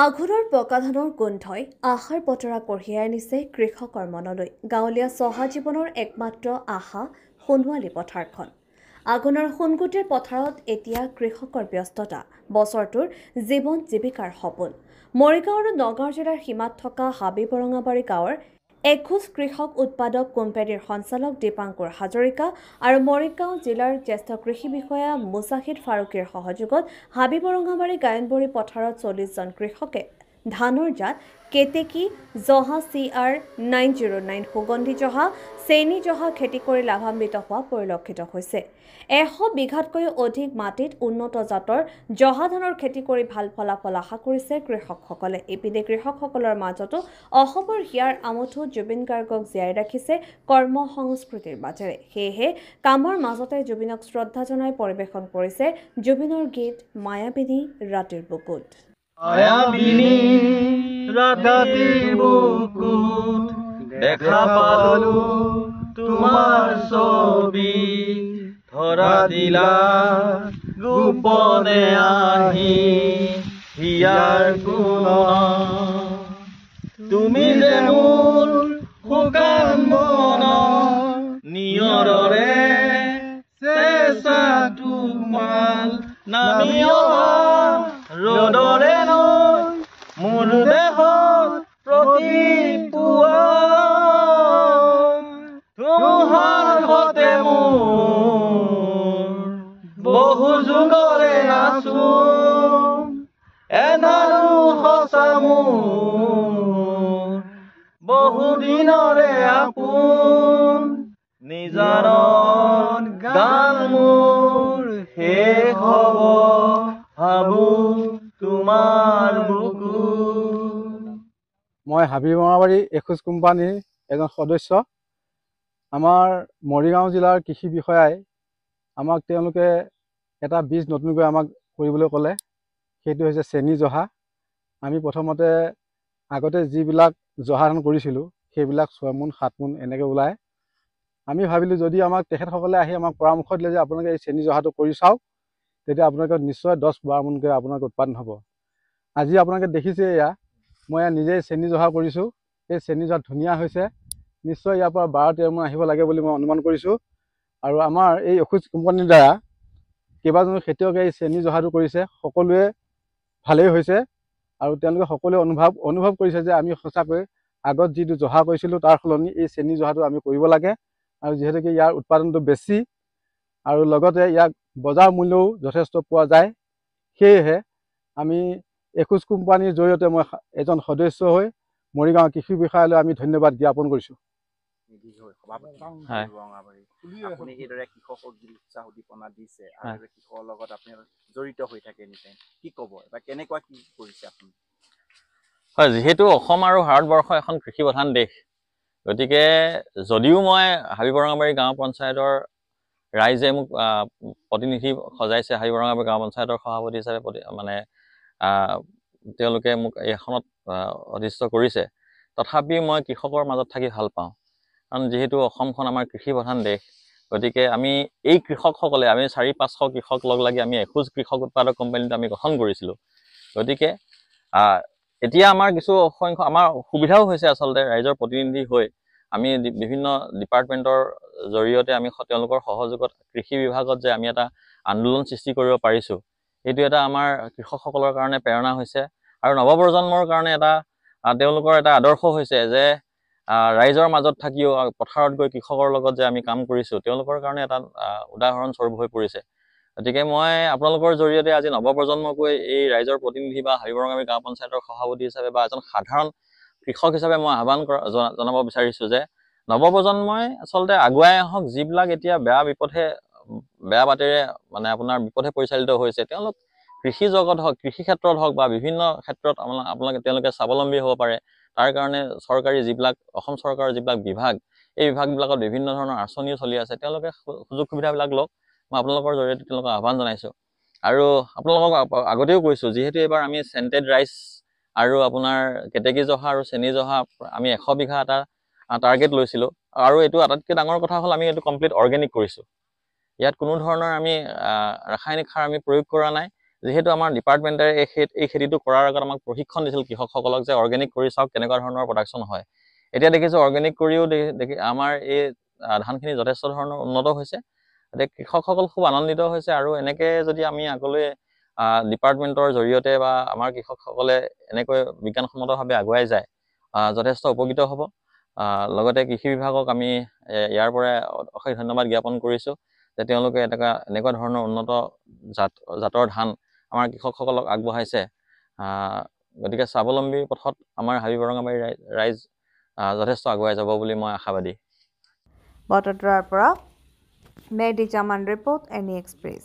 আঘোণৰ পকা ধানৰ গোন্ধই আশাৰ বতৰা কঢ়িয়াই আনিছে কৃষকৰ মনলৈ। গাঁৱলীয়া চহা জীৱনৰ একমাত্ৰ আশা সোণোৱালী পথাৰখন। আঘোণৰ সোণগুটিৰ পথাৰত এতিয়া কৃষকৰ ব্যস্ততা, বছৰটোৰ জীৱন জীৱিকাৰ সপোন। মৰিগাঁও আৰু নগাঁও জিলাৰ সীমাত থকা হাবি-বৰঙাবাৰী গাঁৱৰ এখোজ কৃষক উৎপাদক কোম্পানীৰ সঞ্চালক দীপাংকুৰ হাজৰিকা আৰু মৰিগাঁও জিলাৰ জ্যেষ্ঠ কৃষি বিষয়া মুজাহিদ ফাৰুকীৰ সহযোগত হাবি-বৰঙাবাৰী গায়নবাৰী পথাৰত ৪০জন কৃষকে ধানৰ জাত কেতেকী, জহা CR909 সুগন্ধি জহা, চেনি জহা খেতি কৰি লাভান্বিত হোৱা পৰিলক্ষিত হৈছে। ১০০ বিঘাতকৈও অধিক মাটিত উন্নত জাতৰ জহা ধানৰ খেতি কৰি ভাল ফলাফল আশা কৰিছে কৃষকসকলে। ইপিনে কৃষকসকলৰ মাজতো অসমৰ হিয়াৰ আমঠু জুবিন গাৰ্গক জীয়াই ৰাখিছে কৰ্ম সংস্কৃতিৰ মাজেৰে। সেয়েহে কামৰ মাজতে জুবিনক শ্ৰদ্ধা জনাই পৰিৱেশন কৰিছে জুবিনৰ গীত মায়াবিনী ৰাতিৰ বুকুত। মায়াবিনী ৰাতিৰ বুকুত দেখা পালো তোমাৰ ছবি, ধৰা দিলা গোপনে আহি হিয়াৰ কোণত। তুমি যে মোৰ শুকান মনৰ নিয়ৰৰে চেঁচা তোমাৰ নামি অহা ৰ'দৰে নৈ মোৰ দেহত প্ৰতিপুৱা তোমাৰ সতে মোৰ বহু যুগৰে আছো, এধাৰো সঁচা মোৰ বহু দিনৰে আপোন। নিজানত গান মোৰ শেষ হ'ব ভাবো তোমাৰ বুকুত। মই হাবি-বৰঙাবাৰী এখোজ কোম্পানীৰ এজন সদস্য। আমাৰ মৰিগাঁও জিলাৰ কৃষি বিষয়াই আমাক তেওঁলোকে এটা বীজ নতুনকৈ আমাক কৰিবলৈ ক'লে, সেইটো হৈছে চেনি জহা। আমি প্ৰথমতে আগতে যিবিলাক জহা ধান কৰিছিলোঁ সেইবিলাক ৬ মোন ৭ মোন এনেকৈ ওলায়। আমি ভাবিলোঁ যদি আমাক তেখেতসকলে আহি আমাক পৰামৰ্শ দিলে যে আপোনালোকে এই চেনি জহাটো কৰি চাওক, তেতিয়া আপোনালোকে নিশ্চয় ১০-১২ মোনকৈ আপোনালোকৰ উৎপাদন হ'ব। আজি আপোনালোকে দেখিছে এয়া, মই নিজেই চেনি জহা কৰিছোঁ। এই চেনি জহা ধুনীয়া হৈছে। নিশ্চয় ইয়াৰ পৰা ১২-১৩ মোন আহিব লাগে বুলি মই অনুমান কৰিছোঁ। আৰু আমাৰ এই এখোজ কোম্পানীৰ দ্বাৰা কেইবাজনো খেতিয়কে এই চেনি জহাটো কৰিছে, সকলোৱে ভালেই হৈছে। আৰু তেওঁলোকে সকলোৱে অনুভৱ কৰিছে যে আমি সঁচাকৈ আগত যিটো জহা কৰিছিলোঁ তাৰ সলনি এই চেনি জহাটো আমি কৰিব লাগে। আৰু যিহেতুকে ইয়াৰ উৎপাদনটো বেছি আৰু লগতে ইয়াক বজাৰ মূল্যও যথেষ্ট পোৱা যায়, সেয়েহে আমি এখোজ কোম্পানীৰ জৰিয়তে মই এজন সদস্য হৈ মৰিগাঁও কৃষি বিষয়ালৈ আমি ধন্যবাদ জ্ঞাপন কৰিছোঁ। আপুনি এইদৰে কৃষকক যি উৎসাহ উদ্দীপনা দিছে আৰু কৃষকৰ লগত আপুনি জড়িত হৈ থাকে এনিটাইম, কি ক'ব বা কেনেকুৱা কি কৰিছে আপুনি? হয়, যিহেতু অসম আৰু ভাৰতবৰ্ষ এখন কৃষি প্ৰধান দেশ, গতিকে যদিও মই হাবি-বৰঙাবাৰী গাঁও পঞ্চায়তৰ ৰাইজে মোক প্ৰতিনিধি সজাইছে, হাবি-বৰঙাবাৰী গাঁও পঞ্চায়তৰ সভাপতি হিচাপে তেওঁলোকে মোক এইখনত অধিষ্ঠ কৰিছে, তথাপি মই কৃষকৰ মাজত থাকি ভাল পাওঁ। কাৰণ যিহেতু অসমখন আমাৰ কৃষি প্ৰধান দেশ, গতিকে আমি এই কৃষকসকলে আমি ৪০০-৫০০ কৃষক লগ লাগি আমি এখোজ কৃষক উৎপাদক কোম্পানীটো আমি গঠন কৰিছিলোঁ। গতিকে এতিয়া আমাৰ কিছু অসংখ্য আমাৰ সুবিধাও হৈছে আচলতে ৰাইজৰ প্ৰতিনিধি হৈ আমি বিভিন্ন ডিপাৰ্টমেণ্টৰ জৰিয়তে আমি তেওঁলোকৰ সহযোগত কৃষি বিভাগত যে আমি এটা আন্দোলন সৃষ্টি কৰিব পাৰিছোঁ, সেইটো এটা আমাৰ কৃষকসকলৰ কাৰণে প্ৰেৰণা হৈছে। আৰু নৱপ্ৰজন্মৰ কাৰণে তেওঁলোকৰ এটা আদৰ্শ হৈছে যে ৰাইজৰ মাজত থাকিও পথাৰত গৈ কৃষকৰ লগত যে আমি কাম কৰিছোঁ, তেওঁলোকৰ কাৰণে এটা উদাহৰণস্বৰূপ হৈ পৰিছে। গতিকে মই আপোনালোকৰ জৰিয়তে আজি নৱপ্ৰজন্মকৈ এই ৰাইজৰ প্ৰতিনিধি বা হাবি-বৰঙাবাৰী গাঁও পঞ্চায়তৰ সভাপতি হিচাপে বা এজন সাধাৰণ কৃষক হিচাপে মই আহ্বান জনাব বিচাৰিছোঁ যে নৱপ্ৰজন্মই আচলতে আগুৱাই আহক। যিবিলাক এতিয়া বেয়া বাটেৰে মানে আপোনাৰ বিপথে পৰিচালিত হৈছে, তেওঁলোক কৃষি জগত হওক, কৃষি ক্ষেত্ৰত হওক বা বিভিন্ন ক্ষেত্ৰত তেওঁলোকে স্বাৱলম্বী হ'ব পাৰে। তাৰ কাৰণে চৰকাৰী অসম চৰকাৰৰ যিবিলাক বিভাগ, এই বিভাগবিলাকত বিভিন্ন ধৰণৰ আঁচনিও চলি আছে, তেওঁলোকে সুযোগ সুবিধাবিলাক লওক। মই আপোনালোকৰ জৰিয়তে তেওঁলোকক আহ্বান জনাইছোঁ। আৰু আপোনালোকক আগতেও কৈছোঁ, যিহেতু এইবাৰ আমি চেণ্টেড ৰাইচ আৰু আপোনাৰ কেতেকী জহা আৰু চেনি জহা আমি ১০০ বিঘা এটা টাৰ্গেট লৈছিলোঁ। আৰু এইটো আটাইতকৈ ডাঙৰ কথা হ'ল আমি এইটো কমপ্লিট অৰ্গেনিক কৰিছোঁ। ইয়াত কোনো ধৰণৰ আমি ৰাসায়নিক সাৰ আমি প্ৰয়োগ কৰা নাই। যিহেতু আমাৰ ডিপাৰ্টমেণ্টে এই খেতিটো কৰাৰ আগত আমাক প্ৰশিক্ষণ দিছিল কৃষকসকলক যে অৰ্গেনিক কৰি চাওক কেনেকুৱা ধৰণৰ প্ৰডাকশ্যন হয়। এতিয়া দেখিছোঁ অৰ্গেনিক কৰিও দেখি আমাৰ এই ধানখিনি যথেষ্ট ধৰণৰ উন্নত হৈছে। গতিকে কৃষকসকল খুব আনন্দিত হৈছে আৰু এনেকৈ যদি আমি আগলৈ ডিপাৰ্টমেণ্টৰ জৰিয়তে বা আমাৰ কৃষকসকলে এনেকৈ বিজ্ঞানসন্মতভাৱে আগুৱাই যায় যথেষ্ট উপকৃত হ'ব। লগতে কৃষি বিভাগক আমি ইয়াৰ পৰা অশেষ ধন্যবাদ জ্ঞাপন কৰিছোঁ যে তেওঁলোকে এনেকুৱা ধৰণৰ উন্নত জাতৰ ধান আমাৰ কৃষকসকলক আগবঢ়াইছে। গতিকে স্বাৱলম্বী পথত আমাৰ হাবি বৰঙাবাৰী ৰাইজ যথেষ্ট আগুৱাই যাব বুলি মই আশাবাদী। বটদ্ৰৱাৰ পৰা Mehdi Zaman report, any express.